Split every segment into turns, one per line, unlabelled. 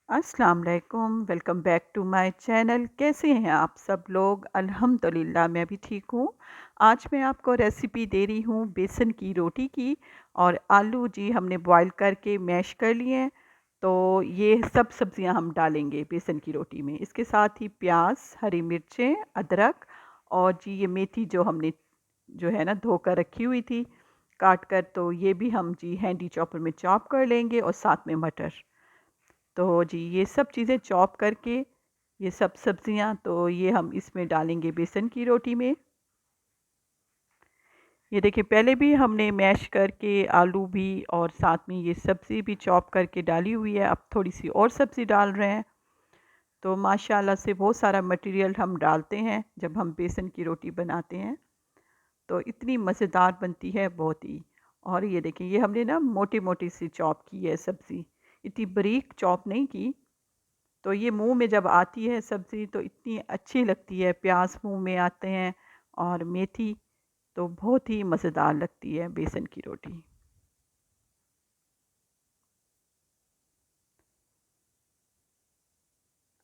अस्सलाम वालेकुम, welcome back to my channel. कैसे हैं आप सब लोग? अल्हम्दुलिल्लाह मैं भी ठीक हूँ। आज मैं आपको रेसिपी दे रही हूँ बेसन की रोटी की। और आलू जी हमने बॉईल करके मैश कर लिए हैं। तो ये सब सब्जियां हम डालेंगे बेसन की रोटी में। इसके साथ ही प्याज, हरी मिर्चें, अदरक और जी ये मेथी जो हमने जो है ना धोकर रखी हुई थी काट कर, तो ये भी हम जी हैंडी चॉपर में चॉप कर लेंगे और साथ में मटर। तो जी ये सब चीज़ें चॉप करके ये सब सब्जियां तो ये हम इसमें डालेंगे बेसन की रोटी में। ये देखिए पहले भी हमने मैश करके आलू भी और साथ में ये सब्ज़ी भी चॉप करके डाली हुई है। अब थोड़ी सी और सब्ज़ी डाल रहे हैं। तो माशाल्लाह से बहुत सारा मटेरियल हम डालते हैं जब हम बेसन की रोटी बनाते हैं। तो इतनी मज़ेदार बनती है बहुत ही। और ये देखिए ये हमने ना मोटी मोटी सी चॉप की है सब्ज़ी, इतनी बारीक चॉप नहीं की। तो ये मुँह में जब आती है सब्ज़ी तो इतनी अच्छी लगती है, प्याज मुँह में आते हैं और मेथी, तो बहुत ही मज़ेदार लगती है बेसन की रोटी।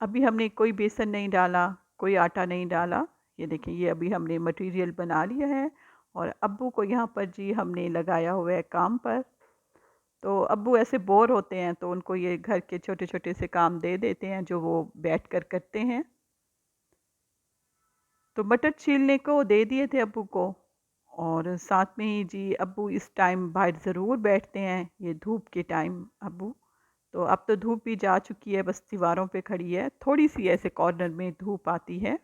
अभी हमने कोई बेसन नहीं डाला, कोई आटा नहीं डाला। ये देखिए ये अभी हमने मटेरियल बना लिया है और अब्बू को यहाँ पर जी हमने लगाया हुआ है काम पर। तो अब्बू ऐसे बोर होते हैं तो उनको ये घर के छोटे-छोटे से काम दे देते हैं जो वो बैठकर करते हैं। तो मटर छीलने को दे दिए थे अब्बू को। और साथ में ही जी अब्बू इस टाइम बाहर ज़रूर बैठते हैं, ये धूप के टाइम अब्बू। तो अब तो धूप भी जा चुकी है, बस दीवारों पे खड़ी है, थोड़ी सी ऐसे कॉर्नर में धूप आती है।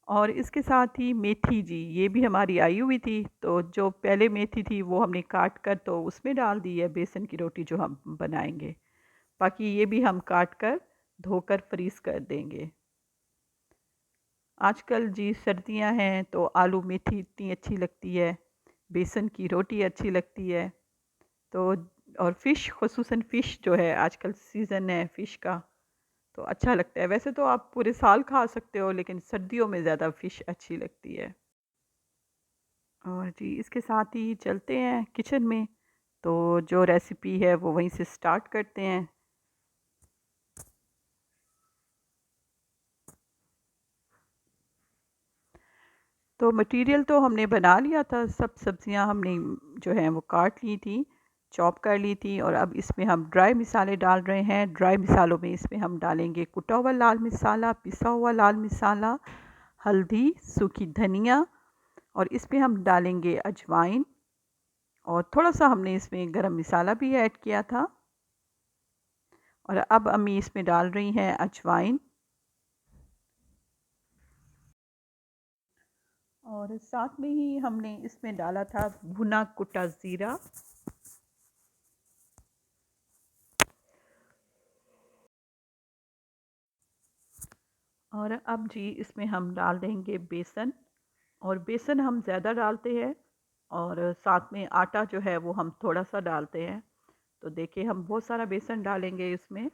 और इसके साथ ही मेथी जी ये भी हमारी आई हुई थी, तो जो पहले मेथी थी वो हमने काट कर तो उसमें डाल दी है बेसन की रोटी जो हम बनाएंगे। बाकी ये भी हम काट कर धोकर फ्रीज कर देंगे। आजकल जी सर्दियां हैं तो आलू मेथी इतनी अच्छी लगती है, बेसन की रोटी अच्छी लगती है। तो और फ़िश, ख़ुसूसन फ़िश जो है आजकल सीज़न है फ़िश का, तो अच्छा लगता है। वैसे तो आप पूरे साल खा सकते हो लेकिन सर्दियों में ज़्यादा फ़िश अच्छी लगती है। और जी इसके साथ ही चलते हैं किचन में, तो जो रेसिपी है वो वहीं से स्टार्ट करते हैं। तो मटेरियल तो हमने बना लिया था, सब सब्जियां हमने जो है वो काट ली थी, चॉप कर ली थी। और अब इसमें हम ड्राई मसाले डाल रहे हैं। ड्राई मसालों में इसमें हम डालेंगे कुटा हुआ लाल मसाला, पिसा हुआ लाल मसाला, हल्दी, सूखी धनिया, और इसमें हम डालेंगे अजवाइन। और थोड़ा सा हमने इसमें गरम मसाला भी ऐड किया था। और अब अम्मी इसमें डाल रही हैं अजवाइन। और साथ में ही हमने इसमें डाला था भुना कुटा ज़ीरा। और अब जी इसमें हम डाल देंगे बेसन। और बेसन हम ज़्यादा डालते हैं और साथ में आटा जो है वो हम थोड़ा सा डालते हैं। तो देखिए हम बहुत सारा बेसन डालेंगे इसमें।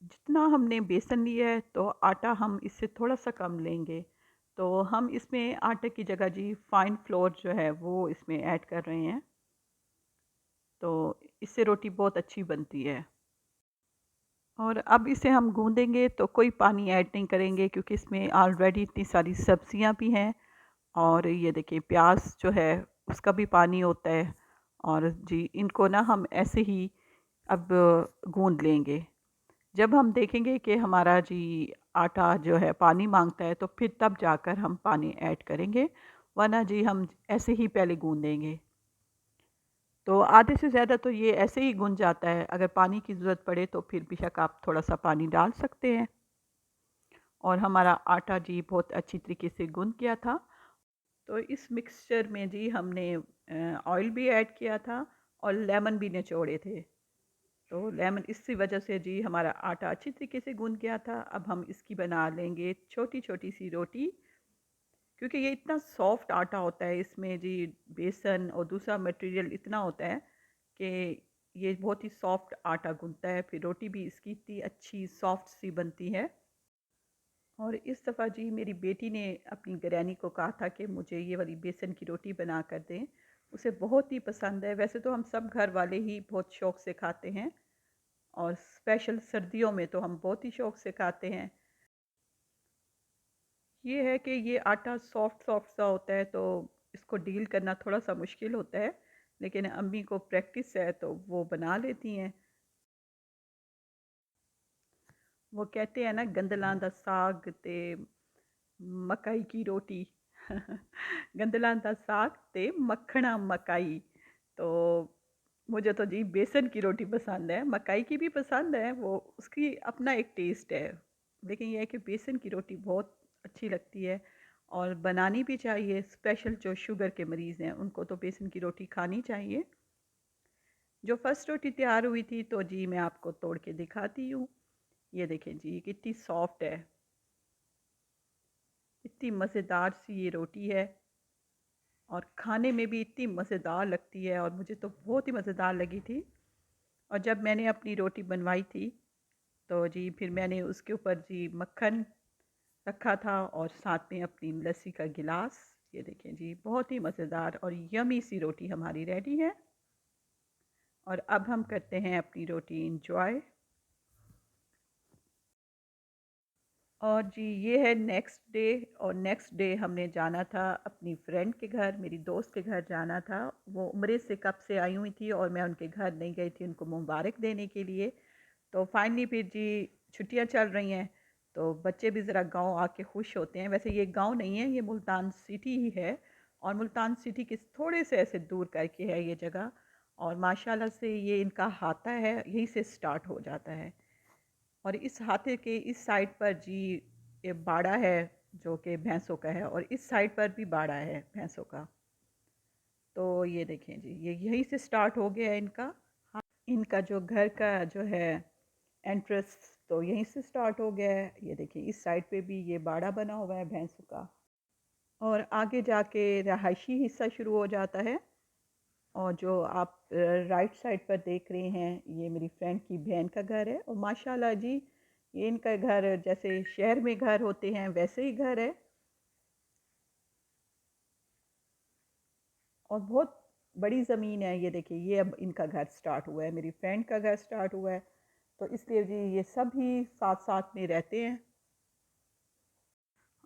जितना हमने बेसन लिया है तो आटा हम इससे थोड़ा सा कम लेंगे। तो हम इसमें आटे की जगह जी फाइन फ्लोर जो है वो इसमें ऐड कर रहे हैं। तो इससे रोटी बहुत अच्छी बनती है। और अब इसे हम गूँदेंगे तो कोई पानी ऐड नहीं करेंगे क्योंकि इसमें ऑलरेडी इतनी सारी सब्जियां भी हैं। और ये देखिए प्याज जो है उसका भी पानी होता है। और जी इनको ना हम ऐसे ही अब गूँद लेंगे। जब हम देखेंगे कि हमारा जी आटा जो है पानी मांगता है तो फिर तब जाकर हम पानी ऐड करेंगे, वरना जी हम ऐसे ही पहले गूँदेंगे। तो आधे से ज़्यादा तो ये ऐसे ही गुन जाता है। अगर पानी की ज़रूरत पड़े तो फिर बेशक आप थोड़ा सा पानी डाल सकते हैं। और हमारा आटा जी बहुत अच्छी तरीके से गुन गया था। तो इस मिक्सचर में जी हमने ऑयल भी ऐड किया था और लेमन भी निचोड़े थे। तो लेमन इसी वजह से जी हमारा आटा अच्छी तरीके से गूंद गया था। अब हम इसकी बना लेंगे छोटी छोटी सी रोटी, क्योंकि ये इतना सॉफ्ट आटा होता है इसमें जी, बेसन और दूसरा मटेरियल इतना होता है कि ये बहुत ही सॉफ्ट आटा गूंथता है। फिर रोटी भी इसकी इतनी अच्छी सॉफ्ट सी बनती है। और इस दफ़ा जी मेरी बेटी ने अपनी ग्रैनी को कहा था कि मुझे ये वाली बेसन की रोटी बना कर दें। उसे बहुत ही पसंद है। वैसे तो हम सब घर वाले ही बहुत शौक़ से खाते हैं और स्पेशल सर्दियों में तो हम बहुत ही शौक़ से खाते हैं। ये है कि ये आटा सॉफ्ट सॉफ्ट सा होता है तो इसको डील करना थोड़ा सा मुश्किल होता है, लेकिन अम्मी को प्रैक्टिस है तो वो बना लेती हैं। वो कहते हैं ना, गंदलां दा साग ते मकई की रोटी। गंदलां दा साग ते मखना मकाई। तो मुझे तो जी बेसन की रोटी पसंद है, मकाई की भी पसंद है, वो उसकी अपना एक टेस्ट है। लेकिन ये है कि बेसन की रोटी बहुत अच्छी लगती है और बनानी भी चाहिए। स्पेशल जो शुगर के मरीज़ हैं उनको तो बेसन की रोटी खानी चाहिए। जो फर्स्ट रोटी तैयार हुई थी तो जी मैं आपको तोड़ के दिखाती हूँ। ये देखें जी कितनी सॉफ्ट है, इतनी मज़ेदार सी ये रोटी है और खाने में भी इतनी मज़ेदार लगती है और मुझे तो बहुत ही मज़ेदार लगी थी। और जब मैंने अपनी रोटी बनवाई थी तो जी फिर मैंने उसके ऊपर जी मक्खन रखा था और साथ में अपनी लस्सी का गिलास। ये देखें जी बहुत ही मज़ेदार और यमी सी रोटी हमारी रेडी है और अब हम करते हैं अपनी रोटी इंजॉय। और जी ये है नेक्स्ट डे। और नेक्स्ट डे हमने जाना था अपनी फ्रेंड के घर, मेरी दोस्त के घर जाना था। वो उम्रे से कब से आई हुई थी और मैं उनके घर नहीं गई थी उनको मुबारक देने के लिए। तो फाइनली फिर जी छुट्टियां चल रही हैं तो बच्चे भी ज़रा गांव आके खुश होते हैं। वैसे ये गांव नहीं है, ये मुल्तान सिटी ही है और मुल्तान सिटी के थोड़े से ऐसे दूर करके है ये जगह। और माशाल्लाह से ये इनका हाथा है, यहीं से स्टार्ट हो जाता है। और इस हाथे के इस साइड पर जी ये बाड़ा है जो कि भैंसों का है और इस साइड पर भी बाड़ा है भैंसों का। तो ये देखें जी ये यहीं से स्टार्ट हो गया है इनका। इनका जो घर का जो है एंट्रेंस तो यहीं से स्टार्ट हो गया है। ये देखिए इस साइड पे भी ये बाड़ा बना हुआ है भैंसों का और आगे जाके रहायशी हिस्सा शुरू हो जाता है। और जो आप राइट साइड पर देख रहे हैं ये मेरी फ्रेंड की बहन का घर है और माशाल्लाह जी ये इनका घर जैसे शहर में घर होते हैं वैसे ही घर है और बहुत बड़ी ज़मीन है। ये देखिए ये अब इनका घर स्टार्ट हुआ है, मेरी फ्रेंड का घर स्टार्ट हुआ है। तो इसलिए जी ये सब ही साथ साथ में रहते हैं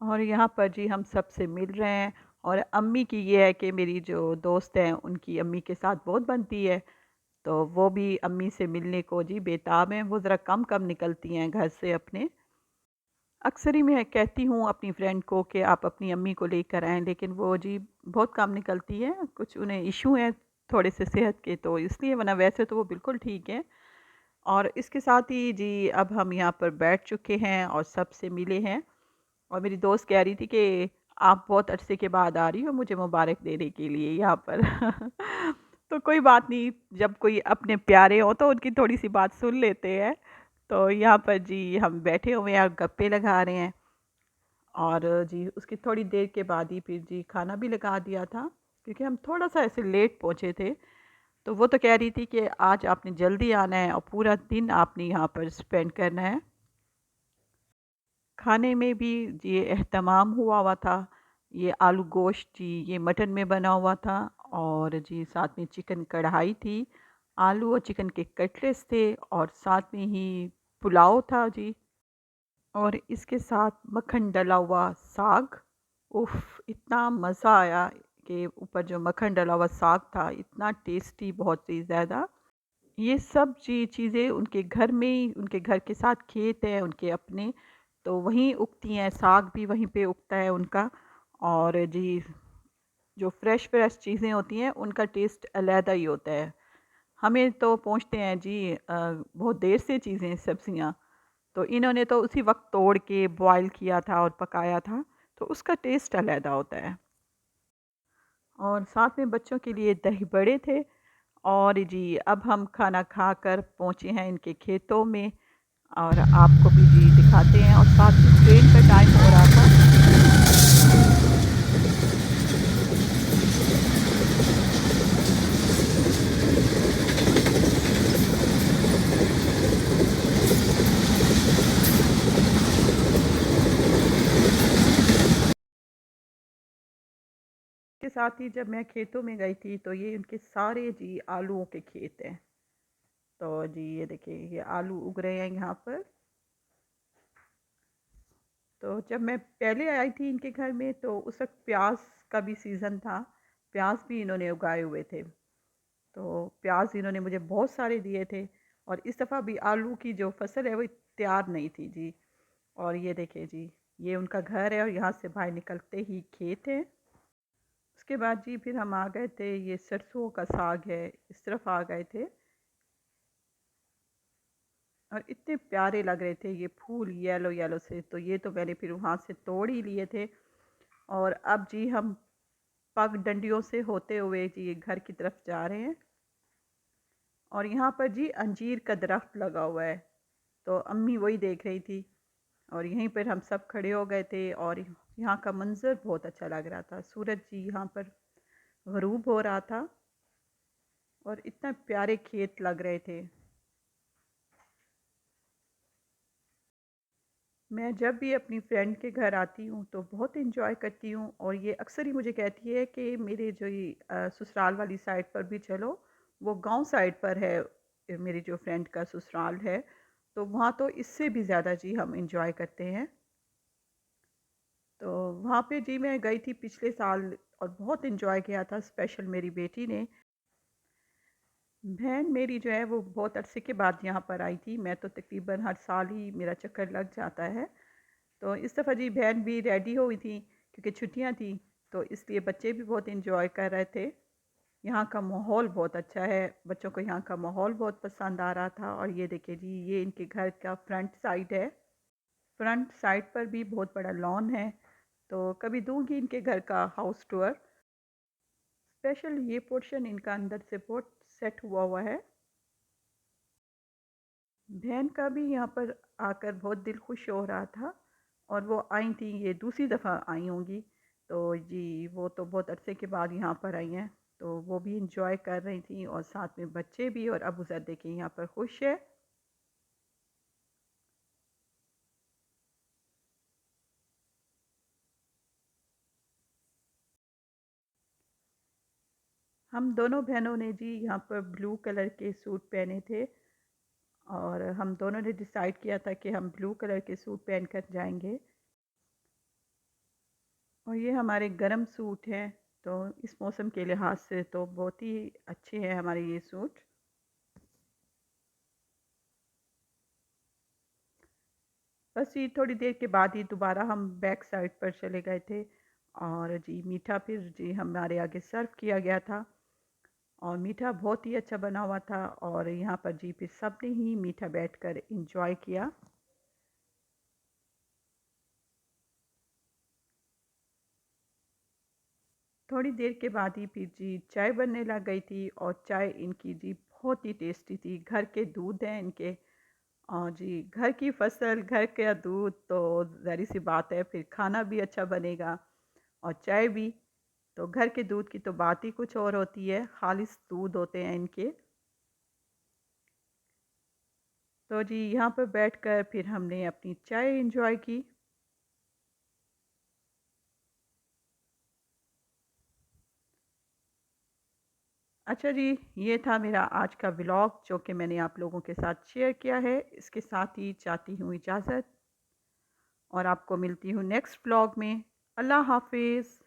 और यहाँ पर जी हम सब से मिल रहे हैं। और अम्मी की ये है कि मेरी जो दोस्त हैं उनकी अम्मी के साथ बहुत बनती है तो वो भी अम्मी से मिलने को जी बेताब हैं। वो ज़रा कम कम निकलती हैं घर से अपने। अक्सर ही मैं कहती हूँ अपनी फ्रेंड को कि आप अपनी अम्मी को लेकर आएँ, लेकिन वो जी बहुत कम निकलती हैं, कुछ उन्हें इशू हैं थोड़े से सेहत के तो इसलिए, वरना वैसे तो वो बिल्कुल ठीक हैं। और इसके साथ ही जी अब हम यहाँ पर बैठ चुके हैं और सबसे मिले हैं और मेरी दोस्त कह रही थी कि आप बहुत अरसे के बाद आ रही हो मुझे मुबारक देने के लिए यहाँ पर। तो कोई बात नहीं, जब कोई अपने प्यारे हो तो उनकी थोड़ी सी बात सुन लेते हैं। तो यहाँ पर जी हम बैठे हुए हैं और गप्पे लगा रहे हैं और जी उसकी थोड़ी देर के बाद ही फिर जी खाना भी लगा दिया था क्योंकि हम थोड़ा सा ऐसे लेट पहुँचे थे। तो वो तो कह रही थी कि आज आपने जल्दी आना है और पूरा दिन आपने यहाँ पर स्पेंड करना है। खाने में भी ये एहतमाम हुआ हुआ था। ये आलू गोश्त जी ये मटन में बना हुआ था और जी साथ में चिकन कढ़ाई थी, आलू और चिकन के कटलेट्स थे और साथ में ही पुलाव था जी। और इसके साथ मक्खन डला हुआ साग। उफ़! इतना मज़ा आया कि ऊपर जो मक्खन डला हुआ साग था इतना टेस्टी, बहुत ही ज़्यादा। ये सब चीज़ें उनके घर में ही, उनके घर के साथ खेत है उनके अपने, तो वहीं उगती हैं, साग भी वहीं पे उगता है उनका। और जी जो फ्रेश फ्रेश चीज़ें होती हैं उनका टेस्ट अलहदा ही होता है। हमें तो पहुँचते हैं जी बहुत देर से चीज़ें, सब्जियाँ, तो इन्होंने तो उसी वक्त तोड़ के बॉयल किया था और पकाया था, तो उसका टेस्ट अलहदा होता है। और साथ में बच्चों के लिए दही बड़े थे। और जी अब हम खाना खाकर पहुँचे हैं इनके खेतों में और आपको भी जी दिखाते हैं। और साथ ही ट्रेन का टाइम हो रहा था। के साथ ही जब मैं खेतों में गई थी तो ये उनके सारे जी आलूओं के खेत हैं। तो जी ये देखिए ये आलू उग रहे हैं यहाँ पर। तो जब मैं पहले आई थी इनके घर में तो उस वक्त प्याज का भी सीज़न था। प्याज भी इन्होंने उगाए हुए थे। तो प्याज इन्होंने मुझे बहुत सारे दिए थे। और इस दफ़ा भी आलू की जो फसल है वो तैयार नहीं थी जी। और ये देखिए जी ये उनका घर है और यहाँ से बाहर निकलते ही खेत है। उसके बाद जी फिर हम आ गए थे, ये सरसों का साग है, इस तरफ आ गए थे। और इतने प्यारे लग रहे थे ये फूल येलो येलो से, तो ये तो मैंने फिर वहाँ से तोड़ ही लिए थे। और अब जी हम पग डंडियों से होते हुए जी घर की तरफ जा रहे हैं। और यहाँ पर जी अंजीर का दरख्त लगा हुआ है। तो अम्मी वही देख रही थी और यहीं पर हम सब खड़े हो गए थे। और यहाँ का मंज़र बहुत अच्छा लग रहा था, सूरज जी यहाँ पर ग़रूब हो रहा था और इतना प्यारे खेत लग रहे थे। मैं जब भी अपनी फ्रेंड के घर आती हूँ तो बहुत इंजॉय करती हूँ और ये अक्सर ही मुझे कहती है कि मेरे जो ये ससुराल वाली साइड पर भी चलो। वो गांव साइड पर है, मेरी जो फ्रेंड का ससुराल है। तो वहाँ तो इससे भी ज़्यादा जी हम इंजॉय करते हैं। तो वहाँ पे जी मैं गई थी पिछले साल और बहुत इंजॉय किया था, स्पेशल मेरी बेटी ने। बहन मेरी जो है वो बहुत अरसे के बाद यहाँ पर आई थी। मैं तो तकरीबन हर साल ही मेरा चक्कर लग जाता है। तो इस दफ़ा जी बहन भी रेडी हुई थी क्योंकि छुट्टियां थी। तो इसलिए बच्चे भी बहुत इंजॉय कर रहे थे। यहाँ का माहौल बहुत अच्छा है, बच्चों को यहाँ का माहौल बहुत पसंद आ रहा था। और ये देखिए जी ये इनके घर का फ्रंट साइड है। फ्रंट साइड पर भी बहुत बड़ा लॉन है। तो कभी दूंगी इनके घर का हाउस टूर। स्पेशल ये पोर्शन इनका अंदर से बहुत सेट हुआ हुआ है। बहन का भी यहाँ पर आकर बहुत दिल खुश हो रहा था। और वो आई थी, ये दूसरी दफ़ा आई होंगी। तो जी वो तो बहुत अरसे के बाद यहाँ पर आई हैं। तो वो भी इंजॉय कर रही थी और साथ में बच्चे भी। और अबू ज़र देखिए यहाँ पर खुश है। हम दोनों बहनों ने जी यहाँ पर ब्लू कलर के सूट पहने थे। और हम दोनों ने डिसाइड किया था कि हम ब्लू कलर के सूट पहन कर जाएंगे। और ये हमारे गर्म सूट हैं। तो इस मौसम के लिहाज से तो बहुत ही अच्छे हैं हमारे ये सूट। बस ये थोड़ी देर के बाद ही दोबारा हम बैक साइड पर चले गए थे। और जी मीठा फिर जी हमारे आगे सर्व किया गया था। और मीठा बहुत ही अच्छा बना हुआ था। और यहाँ पर जी फिर सब ने ही मीठा बैठकर इंजॉय किया। थोड़ी देर के बाद ही फिर जी चाय बनने लग गई थी। और चाय इनकी जी बहुत ही टेस्टी थी, घर के दूध हैं इनके। और जी घर की फसल, घर का दूध, तो ज़ाहिर सी बात है फिर खाना भी अच्छा बनेगा और चाय भी। तो घर के दूध की तो बात ही कुछ और होती है, खालिस दूध होते हैं इनके। तो जी यहाँ पर बैठकर फिर हमने अपनी चाय एंजॉय की। अच्छा जी, ये था मेरा आज का व्लॉग जो कि मैंने आप लोगों के साथ शेयर किया है। इसके साथ ही चाहती हूँ इजाज़त और आपको मिलती हूँ नेक्स्ट व्लॉग में। अल्लाह हाफ़िज़।